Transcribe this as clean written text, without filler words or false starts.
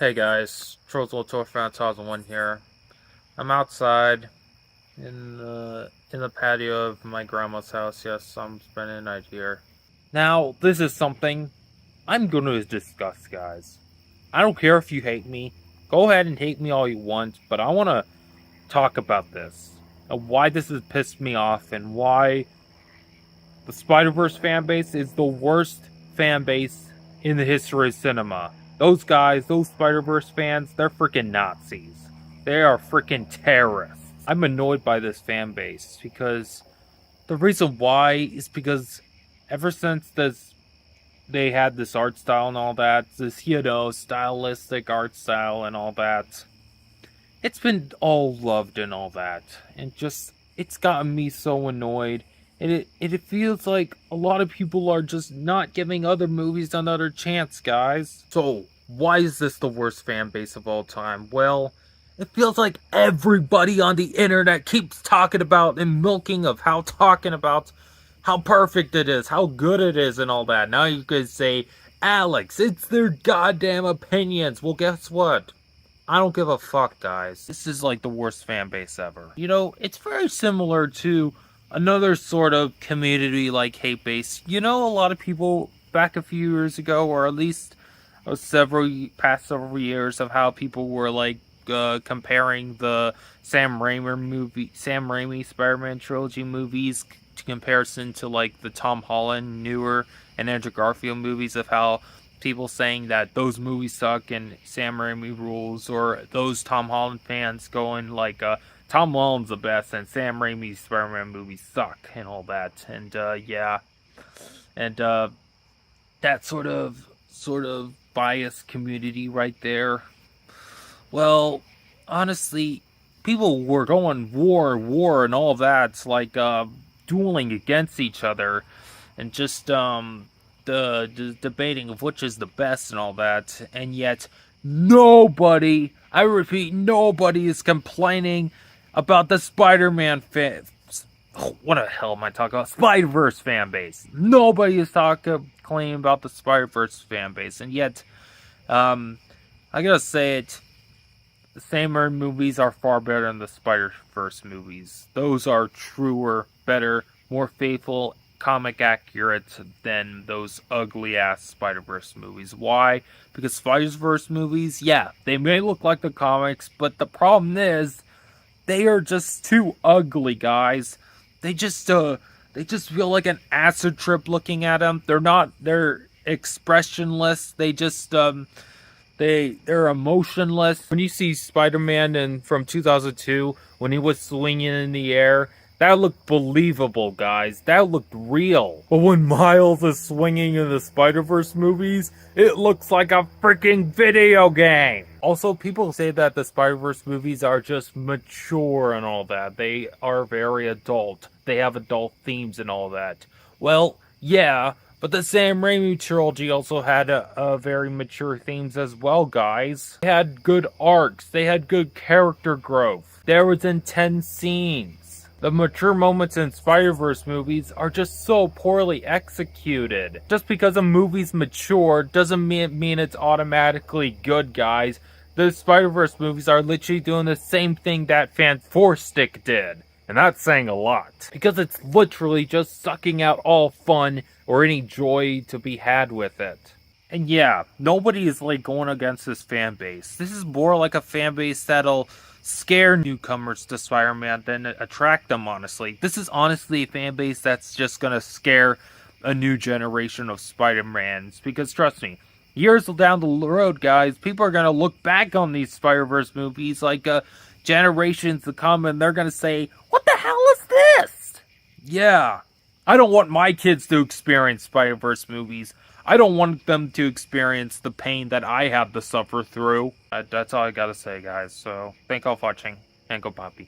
Hey guys, TBTF2001 here. I'm outside in the patio of my grandma's house. Yes, I'm spending the night here. Now, this is something I'm gonna discuss, guys. I don't care if you hate me. Go ahead and hate me all you want, but I wanna talk about this. And why this has pissed me off and why the Spider-Verse fanbase is the worst fanbase in the history of cinema. Those guys, those Spider-Verse fans, they're freaking Nazis. They are freaking terrorists. I'm annoyed by this fan base because the reason why is because ever since they had this art style and all that, this, stylistic art style and all that, it's been all loved and all that. And just, it's gotten me so annoyed. And it feels like a lot of people are just not giving other movies another chance, guys. So, why is this the worst fan base of all time? Well, it feels like everybody on the internet keeps talking about and milking of talking about how perfect it is, how good it is, and all that. Now you could say, Alex, it's their goddamn opinions. Well, guess what? I don't give a fuck, guys. This is like the worst fan base ever. You know, it's very similar to another sort of community like hate base. You know, a lot of people back a few years ago, or at least several years, of how people were like comparing the Sam Raimi Spider-Man trilogy movies to comparison to like the Tom Holland newer and Andrew Garfield movies, of how people saying that those movies suck and Sam Raimi rules, or those Tom Holland fans going like Tom Holland's the best and Sam Raimi's Spider-Man movies suck and all that. And yeah, and that sort of biased community right there. Well, honestly, people were going war and all that, like dueling against each other, and just the debating of which is the best and all that, and yet nobody, I repeat, nobody is complaining about the Spider-Man what the hell am I talking about? Spider-Verse fan base. Nobody is complaining about the Spider-Verse fan base, and yet, I gotta say it, the Sam Raimi movies are far better than the Spider-Verse movies. Those are truer, better, more faithful, comic accurate than those ugly-ass Spider-Verse movies. Why? Because Spider-Verse movies, yeah, they may look like the comics, but the problem is, they are just too ugly, guys. They just feel like an acid trip looking at them. They're expressionless. They just, they're emotionless. When you see Spider-Man from 2002, when he was swinging in the air, that looked believable, guys. That looked real. But when Miles is swinging in the Spider-Verse movies, it looks like a freaking video game. Also, people say that the Spider-Verse movies are just mature and all that. They are very adult. They have adult themes and all that. Well, yeah, but the Sam Raimi trilogy also had a very mature themes as well, guys. They had good arcs. They had good character growth. There was intense scenes. The mature moments in Spider-Verse movies are just so poorly executed. Just because a movie's mature doesn't mean it's automatically good, guys. The Spider-Verse movies are literally doing the same thing that Fantastic did. And that's saying a lot. Because it's literally just sucking out all fun or any joy to be had with it. And yeah, nobody is like going against this fan base. This is more like a fan base that'll scare newcomers to Spider-Man than attract them, honestly. This is honestly a fan base that's just gonna scare a new generation of Spider-Mans. Because trust me, years down the road, guys, people are gonna look back on these Spider-Verse movies like generations to come, and they're gonna say, what the hell is this? Yeah, I don't want my kids to experience Spider-Verse movies. I don't want them to experience the pain that I had to suffer through. That's all I gotta say, guys. So, thank y'all for watching, and go Poppy.